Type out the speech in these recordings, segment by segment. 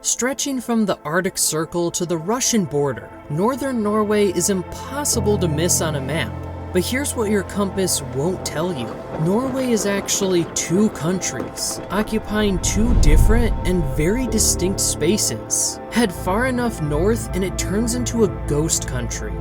Stretching from the Arctic Circle to the Russian border, Northern Norway is impossible to miss on a map. But here's what your compass won't tell you. Norway is actually two countries, occupying two different and very distinct spaces. Head far enough north and it turns into a ghost country.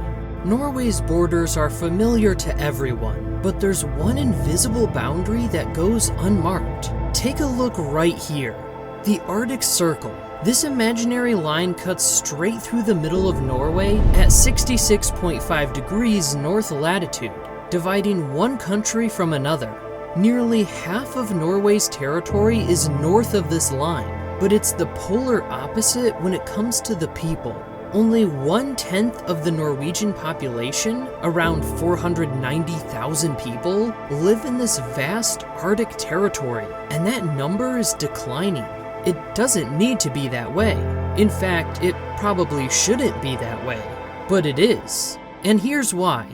Norway's borders are familiar to everyone, but there's one invisible boundary that goes unmarked. Take a look right here. The Arctic Circle. This imaginary line cuts straight through the middle of Norway at 66.5 degrees north latitude, dividing one country from another. Nearly half of Norway's territory is north of this line, but it's the polar opposite when it comes to the people. Only 1/10 of the Norwegian population, around 490,000 people, live in this vast Arctic territory, and that number is declining. It doesn't need to be that way. In fact, it probably shouldn't be that way. But it is. And here's why.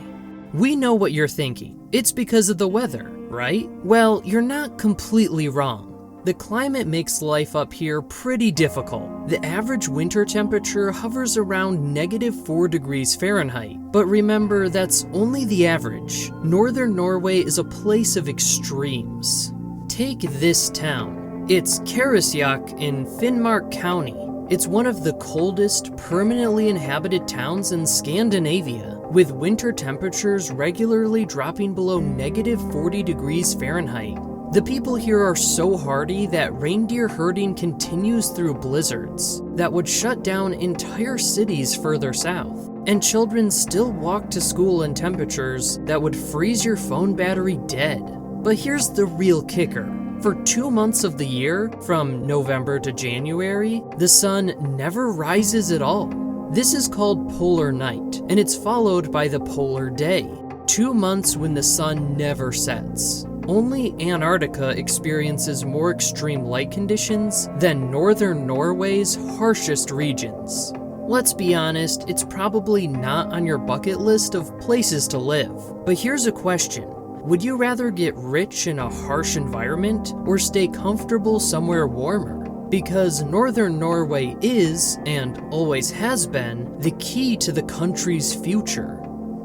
We know what you're thinking. It's because of the weather, right? Well, you're not completely wrong. The climate makes life up here pretty difficult. The average winter temperature hovers around -4 degrees Fahrenheit. But remember, that's only the average. Northern Norway is a place of extremes. Take this town. It's Karasjok in Finnmark County. It's one of the coldest, permanently inhabited towns in Scandinavia, with winter temperatures regularly dropping below -40 degrees Fahrenheit. The people here are so hardy that reindeer herding continues through blizzards that would shut down entire cities further south. And children still walk to school in temperatures that would freeze your phone battery dead. But here's the real kicker. For 2 months of the year, from November to January, the sun never rises at all. This is called polar night, and it's followed by the polar day. 2 months when the sun never sets. Only Antarctica experiences more extreme light conditions than Northern Norway's harshest regions. Let's be honest, it's probably not on your bucket list of places to live. But here's a question. Would you rather get rich in a harsh environment or stay comfortable somewhere warmer? Because Northern Norway is, and always has been, the key to the country's future.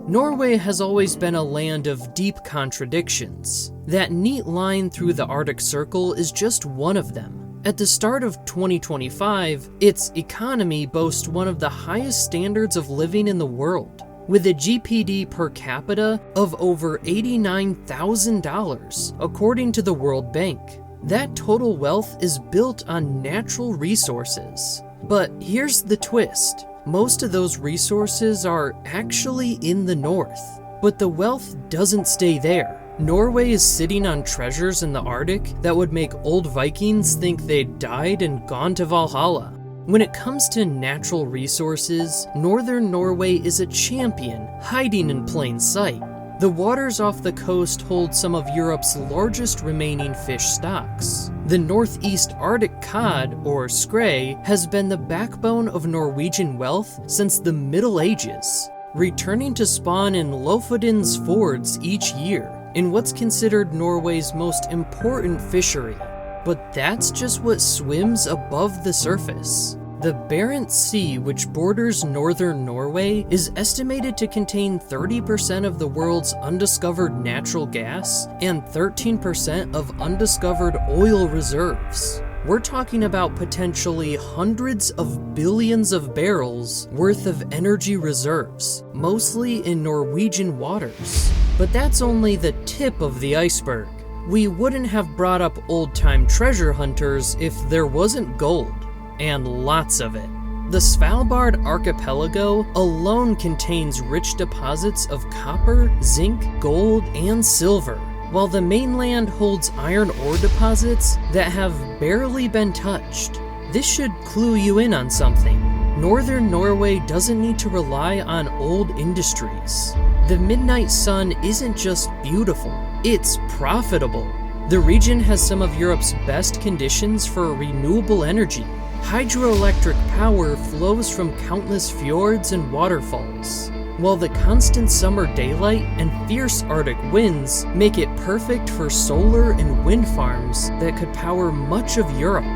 Norway has always been a land of deep contradictions. That neat line through the Arctic Circle is just one of them. At the start of 2025, its economy boasts one of the highest standards of living in the world, with a GPD per capita of over $89,000, according to the World Bank. That total wealth is built on natural resources. But here's the twist. Most of those resources are actually in the north. But the wealth doesn't stay there. Norway is sitting on treasures in the Arctic that would make old Vikings think they'd died and gone to Valhalla. When it comes to natural resources, Northern Norway is a champion, hiding in plain sight. The waters off the coast hold some of Europe's largest remaining fish stocks. The northeast Arctic cod, or skrei, has been the backbone of Norwegian wealth since the Middle Ages, returning to spawn in Lofoten's fjords each year, in what's considered Norway's most important fishery. But that's just what swims above the surface. The Barents Sea, which borders northern Norway, is estimated to contain 30% of the world's undiscovered natural gas and 13% of undiscovered oil reserves. We're talking about potentially hundreds of billions of barrels worth of energy reserves, mostly in Norwegian waters. But that's only the tip of the iceberg. We wouldn't have brought up old-time treasure hunters if there wasn't gold, and lots of it. The Svalbard archipelago alone contains rich deposits of copper, zinc, gold, and silver, while the mainland holds iron ore deposits that have barely been touched. This should clue you in on something. Northern Norway doesn't need to rely on old industries. The midnight sun isn't just beautiful, it's profitable. The region has some of Europe's best conditions for renewable energy. Hydroelectric power flows from countless fjords and waterfalls, while the constant summer daylight and fierce Arctic winds make it perfect for solar and wind farms that could power much of Europe.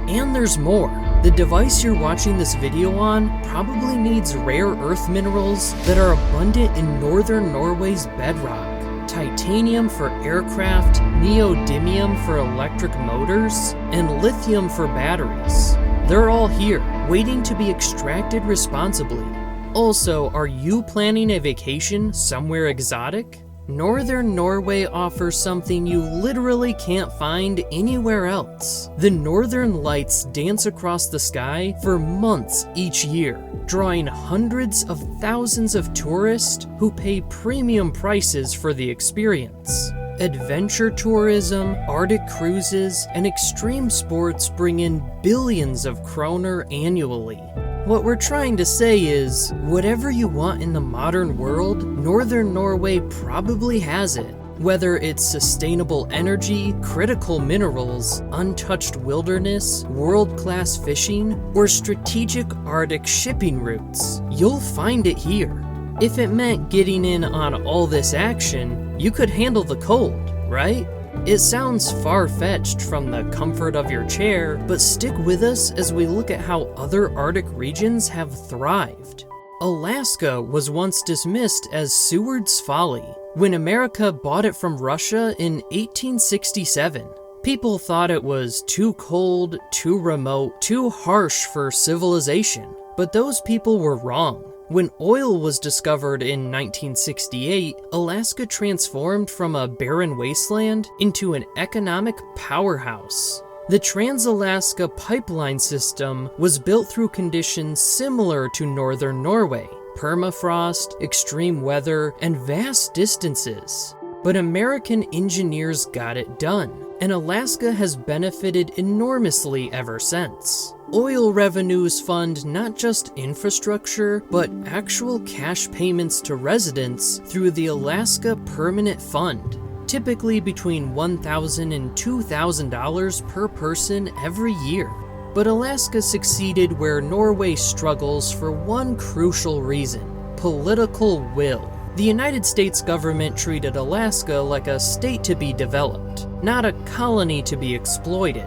And there's more. The device you're watching this video on probably needs rare earth minerals that are abundant in northern Norway's bedrock. Titanium for aircraft, neodymium for electric motors, and lithium for batteries. They're all here, waiting to be extracted responsibly. Also, are you planning a vacation somewhere exotic? Northern Norway offers something you literally can't find anywhere else. The Northern Lights dance across the sky for months each year, drawing hundreds of thousands of tourists who pay premium prices for the experience. Adventure tourism, Arctic cruises, and extreme sports bring in billions of kroner annually. What we're trying to say is, whatever you want in the modern world, Northern Norway probably has it. Whether it's sustainable energy, critical minerals, untouched wilderness, world-class fishing, or strategic Arctic shipping routes, you'll find it here. If it meant getting in on all this action, you could handle the cold, right? It sounds far-fetched from the comfort of your chair, but stick with us as we look at how other Arctic regions have thrived. Alaska was once dismissed as Seward's Folly when America bought it from Russia in 1867. People thought it was too cold, too remote, too harsh for civilization, but those people were wrong. When oil was discovered in 1968, Alaska transformed from a barren wasteland into an economic powerhouse. The Trans-Alaska Pipeline System was built through conditions similar to Northern Norway: permafrost, extreme weather, and vast distances. But American engineers got it done, and Alaska has benefited enormously ever since. Oil revenues fund not just infrastructure, but actual cash payments to residents through the Alaska Permanent Fund, typically between $1,000 and $2,000 per person every year. But Alaska succeeded where Norway struggles for one crucial reason: political will. The United States government treated Alaska like a state to be developed, not a colony to be exploited.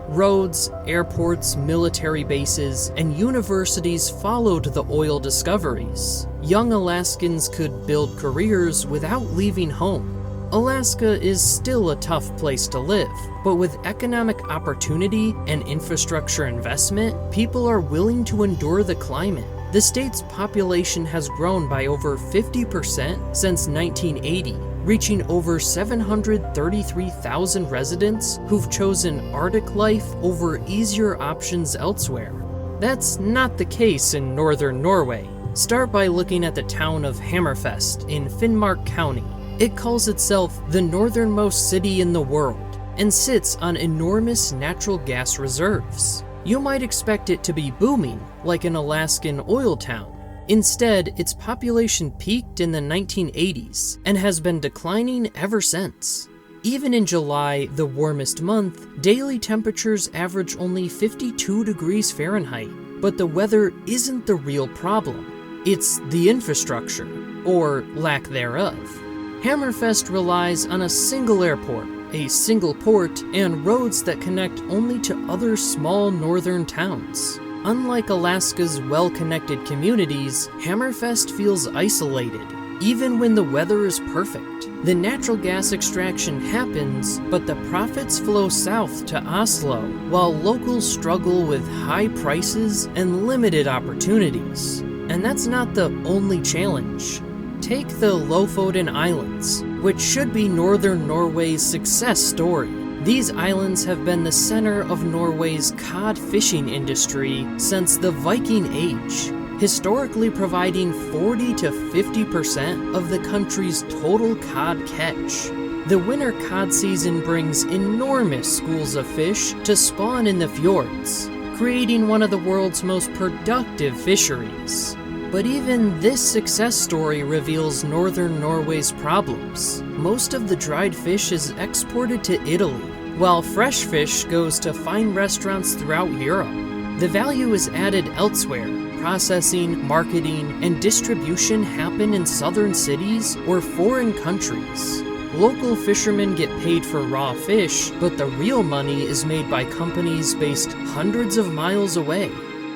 Roads, airports, military bases, and universities followed the oil discoveries. Young Alaskans could build careers without leaving home. Alaska is still a tough place to live, but with economic opportunity and infrastructure investment, people are willing to endure the climate. The state's population has grown by over 50% since 1980, reaching over 733,000 residents who've chosen Arctic life over easier options elsewhere. That's not the case in Northern Norway. Start by looking at the town of Hammerfest in Finnmark County. It calls itself the northernmost city in the world and sits on enormous natural gas reserves. You might expect it to be booming, like an Alaskan oil town. Instead, its population peaked in the 1980s and has been declining ever since. Even in July, the warmest month, daily temperatures average only 52 degrees Fahrenheit. But the weather isn't the real problem. It's the infrastructure, or lack thereof. Hammerfest relies on a single airport, a single port, and roads that connect only to other small northern towns. Unlike Alaska's well-connected communities, Hammerfest feels isolated, even when the weather is perfect. The natural gas extraction happens, but the profits flow south to Oslo, while locals struggle with high prices and limited opportunities. And that's not the only challenge. Take the Lofoten Islands, which should be Northern Norway's success story. These islands have been the center of Norway's cod fishing industry since the Viking Age, historically providing 40 to 50% of the country's total cod catch. The winter cod season brings enormous schools of fish to spawn in the fjords, creating one of the world's most productive fisheries. But even this success story reveals Northern Norway's problems. Most of the dried fish is exported to Italy, while fresh fish goes to fine restaurants throughout Europe. The value is added elsewhere. Processing, marketing, and distribution happen in southern cities or foreign countries. Local fishermen get paid for raw fish, but the real money is made by companies based hundreds of miles away.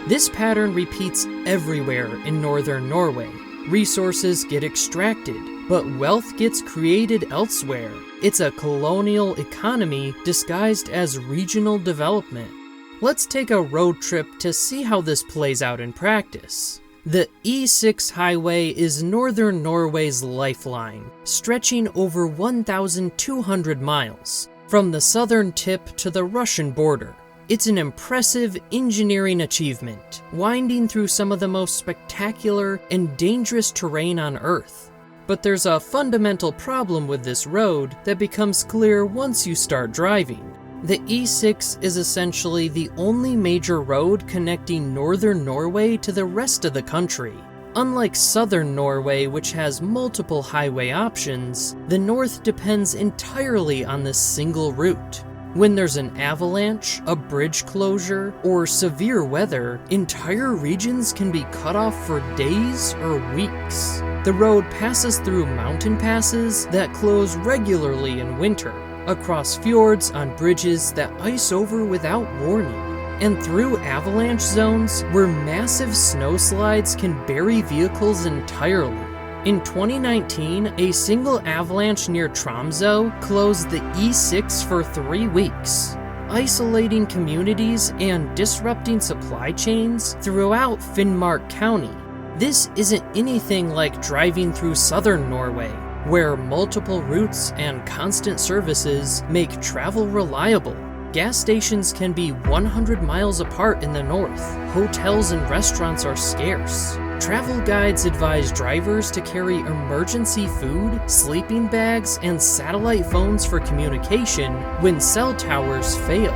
This pattern repeats everywhere in northern Norway. Resources get extracted, but wealth gets created elsewhere. It's a colonial economy disguised as regional development. Let's take a road trip to see how this plays out in practice. The E6 highway is northern Norway's lifeline, stretching over 1,200 miles, from the southern tip to the Russian border. It's an impressive engineering achievement, winding through some of the most spectacular and dangerous terrain on Earth. But there's a fundamental problem with this road that becomes clear once you start driving. The E6 is essentially the only major road connecting northern Norway to the rest of the country. Unlike southern Norway, which has multiple highway options, the north depends entirely on this single route. When there's an avalanche, a bridge closure, or severe weather, entire regions can be cut off for days or weeks. The road passes through mountain passes that close regularly in winter, across fjords on bridges that ice over without warning, and through avalanche zones where massive snowslides can bury vehicles entirely. In 2019, a single avalanche near Tromsø closed the E6 for 3 weeks, isolating communities and disrupting supply chains throughout Finnmark County. This isn't anything like driving through southern Norway, where multiple routes and constant services make travel reliable. Gas stations can be 100 miles apart in the north. Hotels and restaurants are scarce. Travel guides advise drivers to carry emergency food, sleeping bags, and satellite phones for communication when cell towers fail.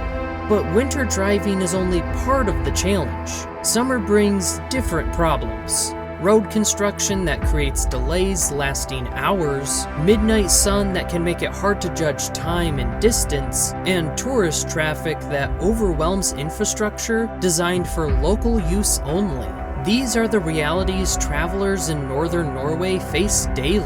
But winter driving is only part of the challenge. Summer brings different problems. Road construction that creates delays lasting hours, midnight sun that can make it hard to judge time and distance, and tourist traffic that overwhelms infrastructure designed for local use only. These are the realities travelers in northern Norway face daily.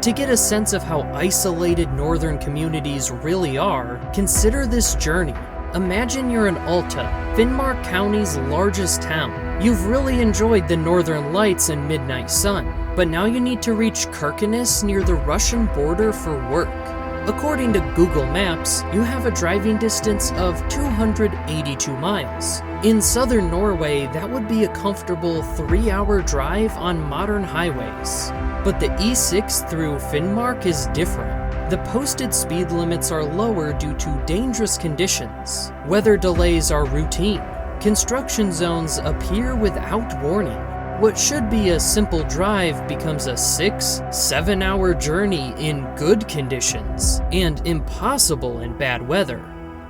To get a sense of how isolated northern communities really are, consider this journey. Imagine you're in Alta, Finnmark County's largest town. You've really enjoyed the northern lights and midnight sun, but now you need to reach Kirkenes near the Russian border for work. According to Google Maps, you have a driving distance of 282 miles. In southern Norway, that would be a comfortable 3-hour drive on modern highways. But the E6 through Finnmark is different. The posted speed limits are lower due to dangerous conditions. Weather delays are routine. Construction zones appear without warning. What should be a simple drive becomes a 6-7 hour journey in good conditions, and impossible in bad weather.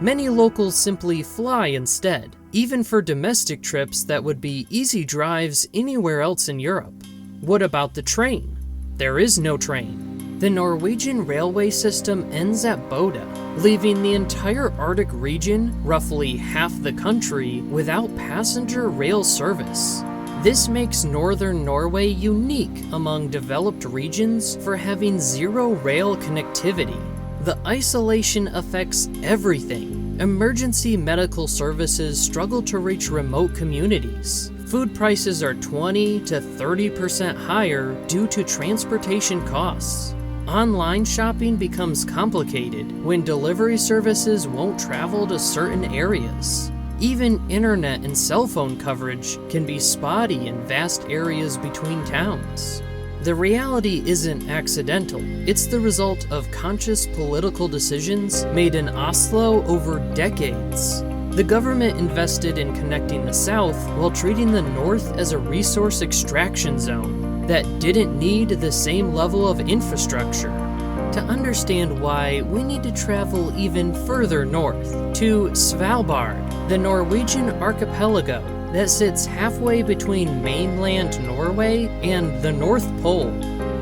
Many locals simply fly instead, even for domestic trips that would be easy drives anywhere else in Europe. What about the train? There is no train. The Norwegian railway system ends at Bodø, leaving the entire Arctic region, roughly half the country, without passenger rail service. This makes northern Norway unique among developed regions for having zero rail connectivity. The isolation affects everything. Emergency medical services struggle to reach remote communities. Food prices are 20 to 30% higher due to transportation costs. Online shopping becomes complicated when delivery services won't travel to certain areas. Even internet and cell phone coverage can be spotty in vast areas between towns. The reality isn't accidental. It's the result of conscious political decisions made in Oslo over decades. The government invested in connecting the South while treating the North as a resource extraction zone that didn't need the same level of infrastructure. To understand why, we need to travel even further north, to Svalbard, the Norwegian archipelago that sits halfway between mainland Norway and the North Pole.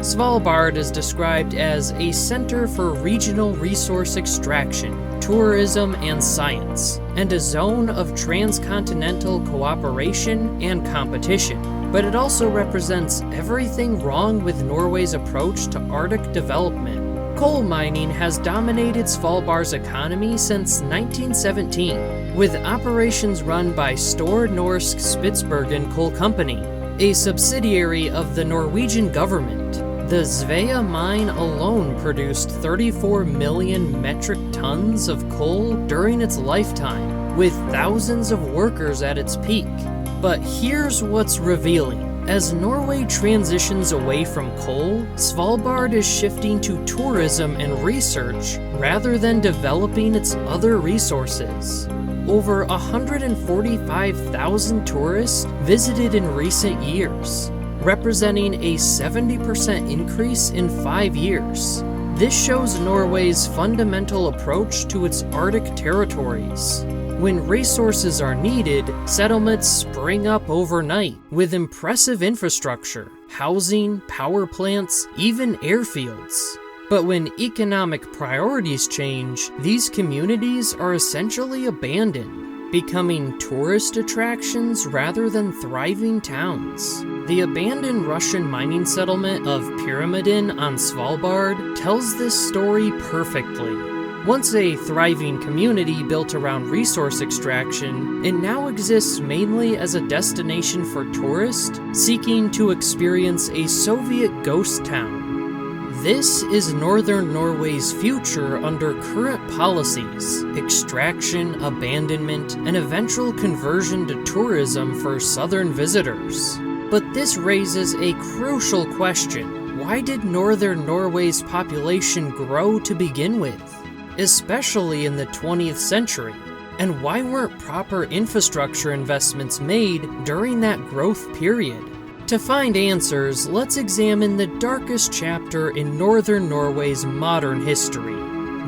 Svalbard is described as a center for regional resource extraction, tourism, and science, and a zone of transcontinental cooperation and competition. But it also represents everything wrong with Norway's approach to Arctic development. Coal mining has dominated Svalbard's economy since 1917, with operations run by Store Norsk Spitsbergen Coal Company, a subsidiary of the Norwegian government. The Svea mine alone produced 34 million metric tons of coal during its lifetime, with thousands of workers at its peak. But here's what's revealing. As Norway transitions away from coal, Svalbard is shifting to tourism and research rather than developing its other resources. Over 145,000 tourists visited in recent years, representing a 70% increase in 5 years. This shows Norway's fundamental approach to its Arctic territories. When resources are needed, settlements spring up overnight with impressive infrastructure, housing, power plants, even airfields. But when economic priorities change, these communities are essentially abandoned, becoming tourist attractions rather than thriving towns. The abandoned Russian mining settlement of Pyramiden on Svalbard tells this story perfectly. Once a thriving community built around resource extraction, it now exists mainly as a destination for tourists seeking to experience a Soviet ghost town. This is Northern Norway's future under current policies: extraction, abandonment, and eventual conversion to tourism for southern visitors. But this raises a crucial question. Why did Northern Norway's population grow to begin with, especially in the 20th century? And why weren't proper infrastructure investments made during that growth period? To find answers, let's examine the darkest chapter in Northern Norway's modern history: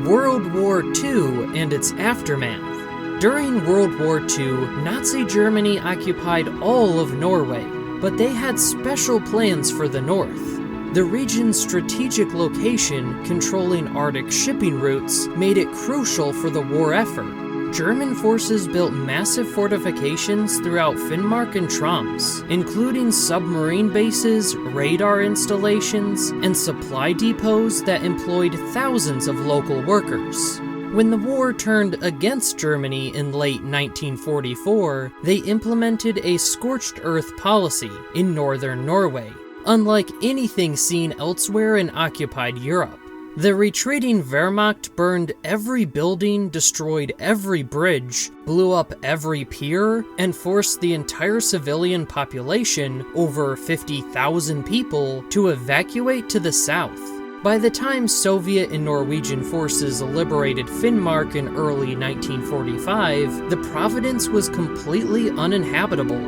World War II and its aftermath. During World War II, Nazi Germany occupied all of Norway, but they had special plans for the north. The region's strategic location, controlling Arctic shipping routes, made it crucial for the war effort. German forces built massive fortifications throughout Finnmark and Troms, including submarine bases, radar installations, and supply depots that employed thousands of local workers. When the war turned against Germany in late 1944, they implemented a scorched earth policy in northern Norway, unlike anything seen elsewhere in occupied Europe. The retreating Wehrmacht burned every building, destroyed every bridge, blew up every pier, and forced the entire civilian population, over 50,000 people, to evacuate to the south. By the time Soviet and Norwegian forces liberated Finnmark in early 1945, the province was completely uninhabitable.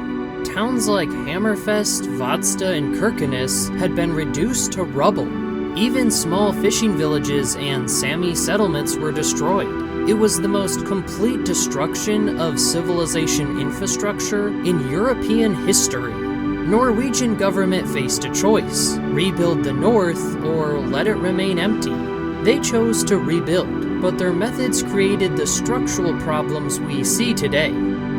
Towns like Hammerfest, Vadstad, and Kirkenes had been reduced to rubble. Even small fishing villages and Sami settlements were destroyed. It was the most complete destruction of civilization infrastructure in European history. Norwegian government faced a choice: rebuild the north or let it remain empty. They chose to rebuild, but their methods created the structural problems we see today.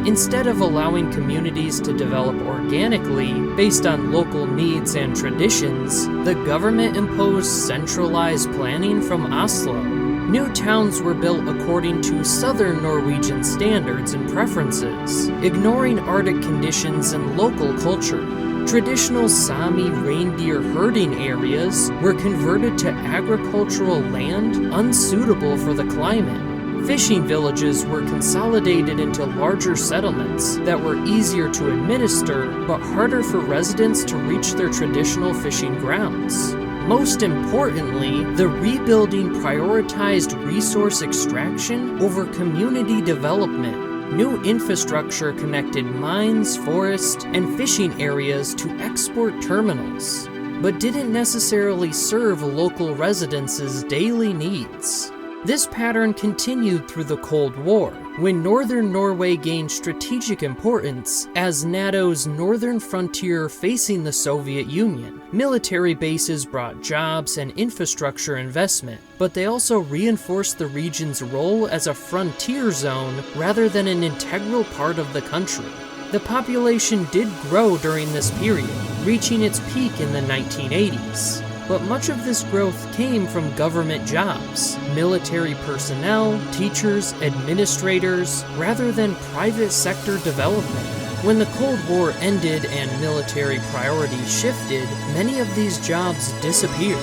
Instead of allowing communities to develop organically based on local needs and traditions, the government imposed centralized planning from Oslo. New towns were built according to southern Norwegian standards and preferences, ignoring Arctic conditions and local culture. Traditional Sami reindeer herding areas were converted to agricultural land unsuitable for the climate. Fishing villages were consolidated into larger settlements that were easier to administer but harder for residents to reach their traditional fishing grounds. Most importantly, the rebuilding prioritized resource extraction over community development. New infrastructure connected mines, forests, and fishing areas to export terminals, but didn't necessarily serve local residents' daily needs. This pattern continued through the Cold War, when northern Norway gained strategic importance as NATO's northern frontier facing the Soviet Union. Military bases brought jobs and infrastructure investment, but they also reinforced the region's role as a frontier zone rather than an integral part of the country. The population did grow during this period, reaching its peak in the 1980s. but much of this growth came from government jobs, military personnel, teachers, administrators, rather than private sector development. When the Cold War ended and military priorities shifted, many of these jobs disappeared.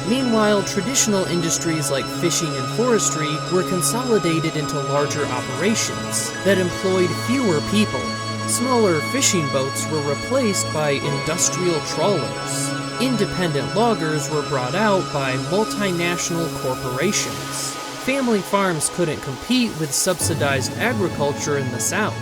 Meanwhile, traditional industries like fishing and forestry were consolidated into larger operations that employed fewer people. Smaller fishing boats were replaced by industrial trawlers. Independent loggers were brought out by multinational corporations. Family farms couldn't compete with subsidized agriculture in the South.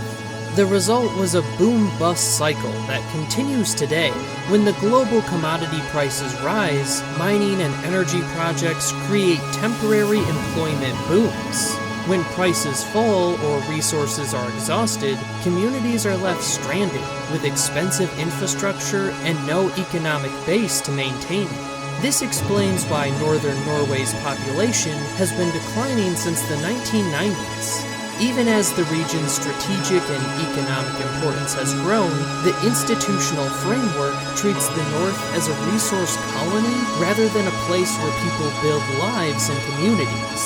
The result was a boom-bust cycle that continues today. When the global commodity prices rise, mining and energy projects create temporary employment booms. When prices fall or resources are exhausted, communities are left stranded with expensive infrastructure and no economic base to maintain it. This explains why Northern Norway's population has been declining since the 1990s. Even as the region's strategic and economic importance has grown, the institutional framework treats the North as a resource colony rather than a place where people build lives and communities.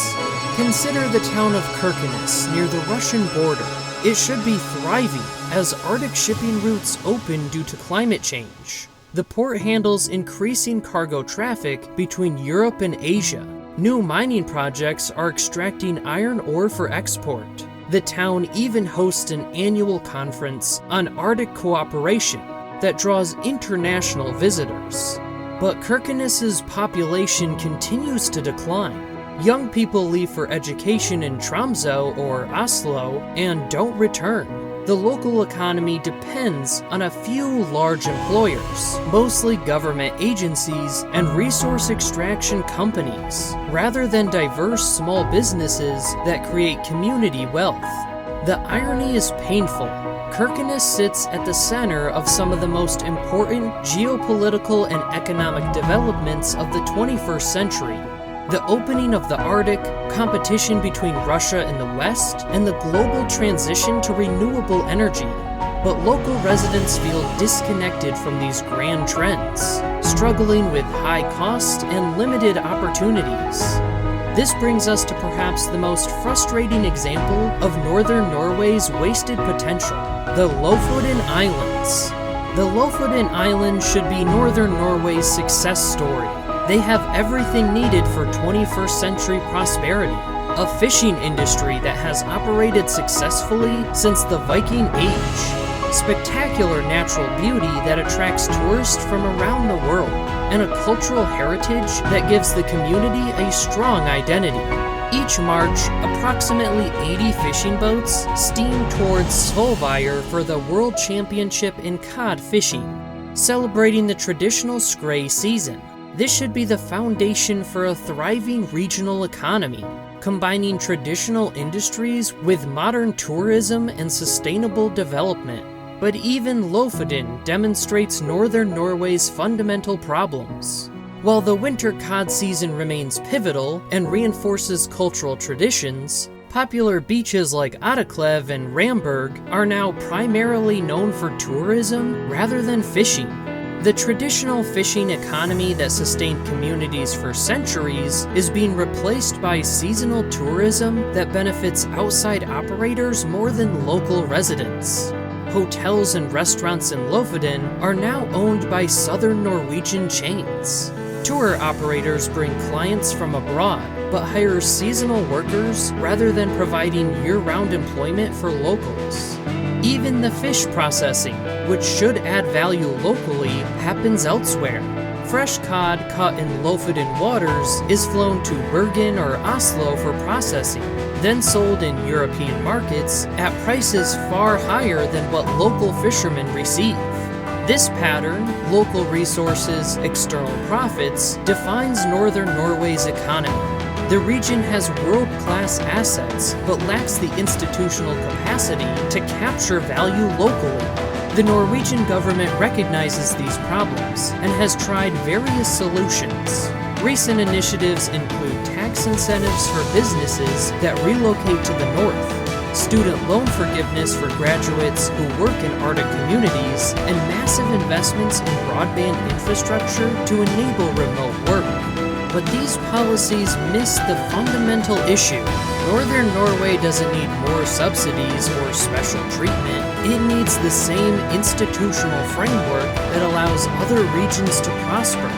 Consider the town of Kirkenes near the Russian border. It should be thriving as Arctic shipping routes open due to climate change. The port handles increasing cargo traffic between Europe and Asia. New mining projects are extracting iron ore for export. The town even hosts an annual conference on Arctic cooperation that draws international visitors. But Kirkenes's population continues to decline. Young people leave for education in Tromsø or Oslo and don't return. The local economy depends on a few large employers, mostly government agencies and resource extraction companies, rather than diverse small businesses that create community wealth. The irony is painful. Kirkenes sits at the center of some of the most important geopolitical and economic developments of the 21st century. The opening of the Arctic, competition between Russia and the West, and the global transition to renewable energy. But local residents feel disconnected from these grand trends, struggling with high cost and limited opportunities. This brings us to perhaps the most frustrating example of Northern Norway's wasted potential, the Lofoten Islands. The Lofoten Islands should be Northern Norway's success story. They have everything needed for 21st century prosperity. A fishing industry that has operated successfully since the Viking Age. Spectacular natural beauty that attracts tourists from around the world. And a cultural heritage that gives the community a strong identity. Each March, approximately 80 fishing boats steam towards Svolvær for the World Championship in cod fishing, celebrating the traditional skrei season. This should be the foundation for a thriving regional economy, combining traditional industries with modern tourism and sustainable development. But even Lofoten demonstrates Northern Norway's fundamental problems. While the winter cod season remains pivotal and reinforces cultural traditions, popular beaches like Attaklev and Ramberg are now primarily known for tourism rather than fishing. The traditional fishing economy that sustained communities for centuries is being replaced by seasonal tourism that benefits outside operators more than local residents. Hotels and restaurants in Lofoten are now owned by Southern Norwegian chains. Tour operators bring clients from abroad, but hire seasonal workers rather than providing year-round employment for locals. Even the fish processing, which should add value locally, happens elsewhere. Fresh cod caught in Lofoten waters is flown to Bergen or Oslo for processing, then sold in European markets at prices far higher than what local fishermen receive. This pattern, local resources, external profits, defines Northern Norway's economy. The region has world-class assets, but lacks the institutional capacity to capture value locally. The Norwegian government recognizes these problems and has tried various solutions. Recent initiatives include tax incentives for businesses that relocate to the north, student loan forgiveness for graduates who work in Arctic communities, and massive investments in broadband infrastructure to enable remote work. But these policies miss the fundamental issue. Northern Norway doesn't need more subsidies or special treatment. It needs the same institutional framework that allows other regions to prosper.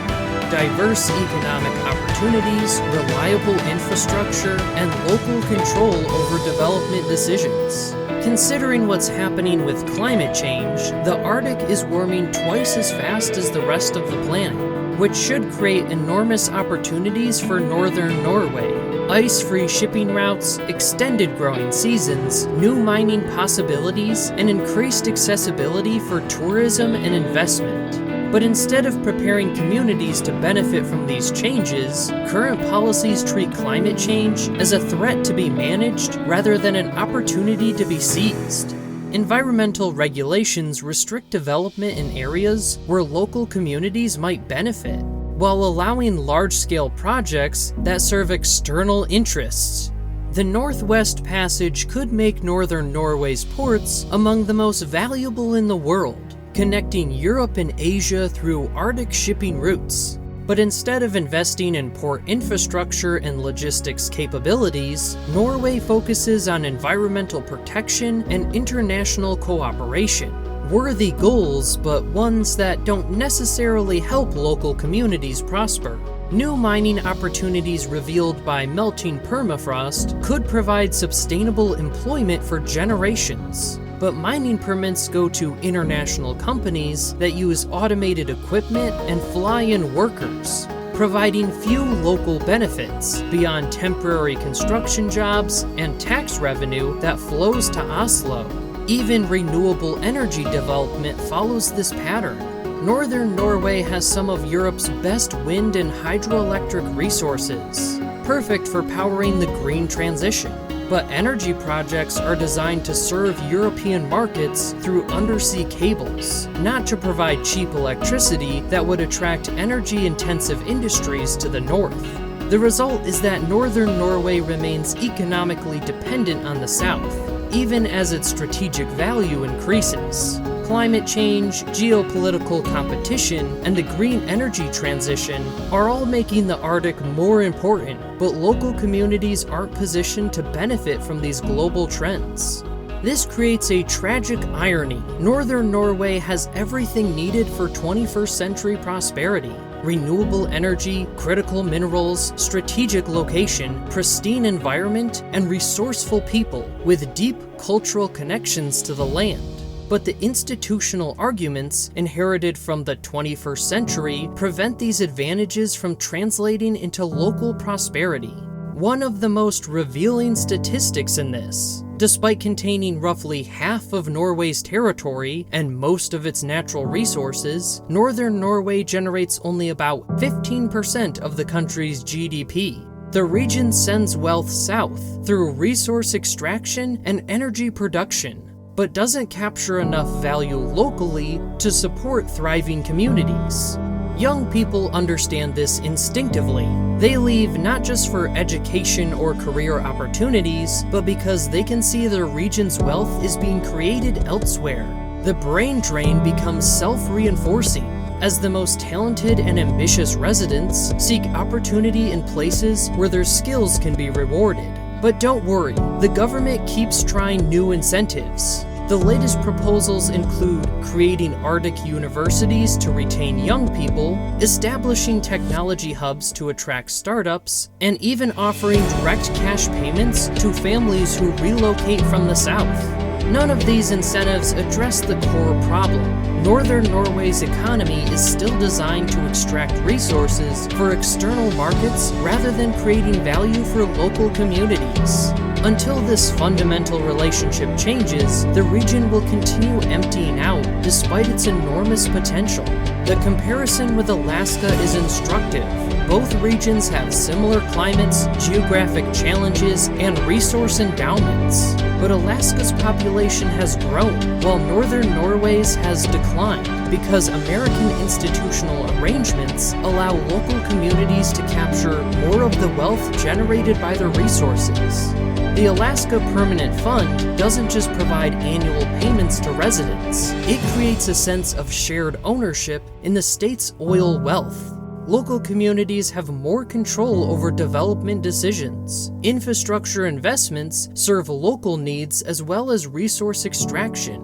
Diverse economic opportunities, reliable infrastructure, and local control over development decisions. Considering what's happening with climate change, the Arctic is warming twice as fast as the rest of the planet, which should create enormous opportunities for Northern Norway. Ice-free shipping routes, extended growing seasons, new mining possibilities, and increased accessibility for tourism and investment. But instead of preparing communities to benefit from these changes, current policies treat climate change as a threat to be managed rather than an opportunity to be seized. Environmental regulations restrict development in areas where local communities might benefit, while allowing large-scale projects that serve external interests. The Northwest Passage could make Northern Norway's ports among the most valuable in the world, connecting Europe and Asia through Arctic shipping routes. But instead of investing in port infrastructure and logistics capabilities, Norway focuses on environmental protection and international cooperation. Worthy goals, but ones that don't necessarily help local communities prosper. New mining opportunities revealed by melting permafrost could provide sustainable employment for generations. But mining permits go to international companies that use automated equipment and fly-in workers, providing few local benefits beyond temporary construction jobs and tax revenue that flows to Oslo. Even renewable energy development follows this pattern. Northern Norway has some of Europe's best wind and hydroelectric resources, perfect for powering the green transition. But energy projects are designed to serve European markets through undersea cables, not to provide cheap electricity that would attract energy-intensive industries to the north. The result is that Northern Norway remains economically dependent on the south, even as its strategic value increases. Climate change, geopolitical competition, and the green energy transition are all making the Arctic more important, but local communities aren't positioned to benefit from these global trends. This creates a tragic irony. Northern Norway has everything needed for 21st century prosperity: renewable energy, critical minerals, strategic location, pristine environment, and resourceful people with deep cultural connections to the land. But the institutional arguments inherited from the 21st century prevent these advantages from translating into local prosperity. One of the most revealing statistics in this: despite containing roughly half of Norway's territory and most of its natural resources, Northern Norway generates only about 15% of the country's GDP. The region sends wealth south through resource extraction and energy production, but doesn't capture enough value locally to support thriving communities. Young people understand this instinctively. They leave not just for education or career opportunities, but because they can see their region's wealth is being created elsewhere. The brain drain becomes self-reinforcing, as the most talented and ambitious residents seek opportunity in places where their skills can be rewarded. But don't worry, the government keeps trying new incentives. The latest proposals include creating Arctic universities to retain young people, establishing technology hubs to attract startups, and even offering direct cash payments to families who relocate from the south. None of these incentives address the core problem. Northern Norway's economy is still designed to extract resources for external markets rather than creating value for local communities. Until this fundamental relationship changes, the region will continue emptying out despite its enormous potential. The comparison with Alaska is instructive. Both regions have similar climates, geographic challenges, and resource endowments. But Alaska's population has grown, while Northern Norway's has declined, because American institutional arrangements allow local communities to capture more of the wealth generated by their resources. The Alaska Permanent Fund doesn't just provide annual payments to residents, it creates a sense of shared ownership in the state's oil wealth. Local communities have more control over development decisions. Infrastructure investments serve local needs as well as resource extraction.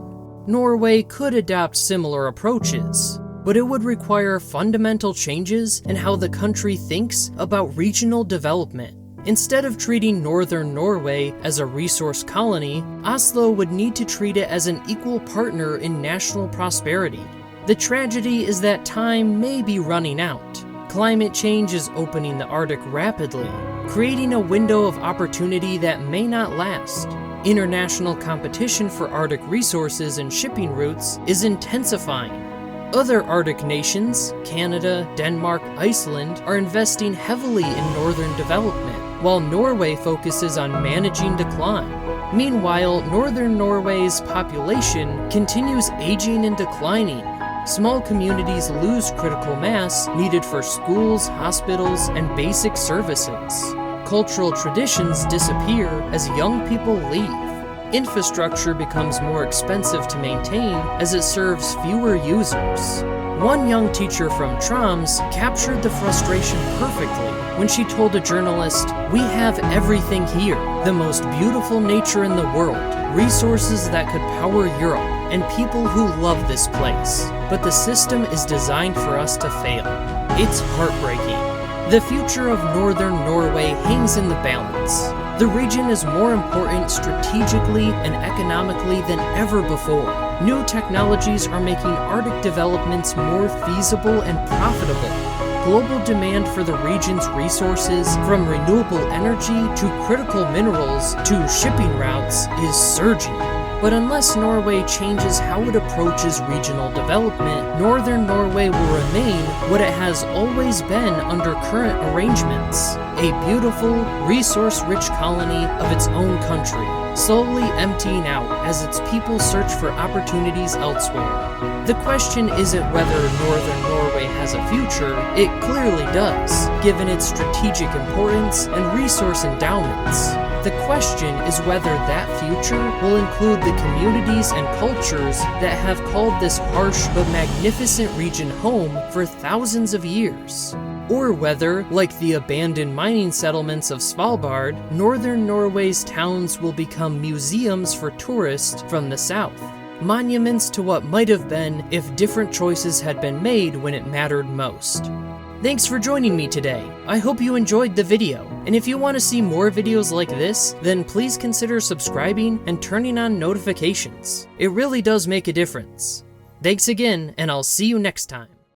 Norway could adopt similar approaches, but it would require fundamental changes in how the country thinks about regional development. Instead of treating Northern Norway as a resource colony, Oslo would need to treat it as an equal partner in national prosperity. The tragedy is that time may be running out. Climate change is opening the Arctic rapidly, creating a window of opportunity that may not last. International competition for Arctic resources and shipping routes is intensifying. Other Arctic nations, Canada, Denmark, Iceland, are investing heavily in northern development, while Norway focuses on managing decline. Meanwhile, Northern Norway's population continues aging and declining. Small communities lose critical mass needed for schools, hospitals, and basic services. Cultural traditions disappear as young people leave. Infrastructure becomes more expensive to maintain as it serves fewer users. One young teacher from Troms captured the frustration perfectly when she told a journalist, "We have everything here, the most beautiful nature in the world, resources that could power Europe, and people who love this place. But the system is designed for us to fail." It's heartbreaking. The future of Northern Norway hangs in the balance. The region is more important strategically and economically than ever before. New technologies are making Arctic developments more feasible and profitable. Global demand for the region's resources, from renewable energy to critical minerals to shipping routes, is surging. But unless Norway changes how it approaches regional development, Northern Norway will remain what it has always been under current arrangements: a beautiful, resource-rich colony of its own country, slowly emptying out as its people search for opportunities elsewhere. The question isn't whether Northern Norway has a future; it clearly does, given its strategic importance and resource endowments. The question is whether that future will include the communities and cultures that have called this harsh but magnificent region home for thousands of years. Or whether, like the abandoned mining settlements of Svalbard, Northern Norway's towns will become museums for tourists from the south. Monuments to what might have been if different choices had been made when it mattered most. Thanks for joining me today. I hope you enjoyed the video, and if you want to see more videos like this, then please consider subscribing and turning on notifications. It really does make a difference. Thanks again, and I'll see you next time.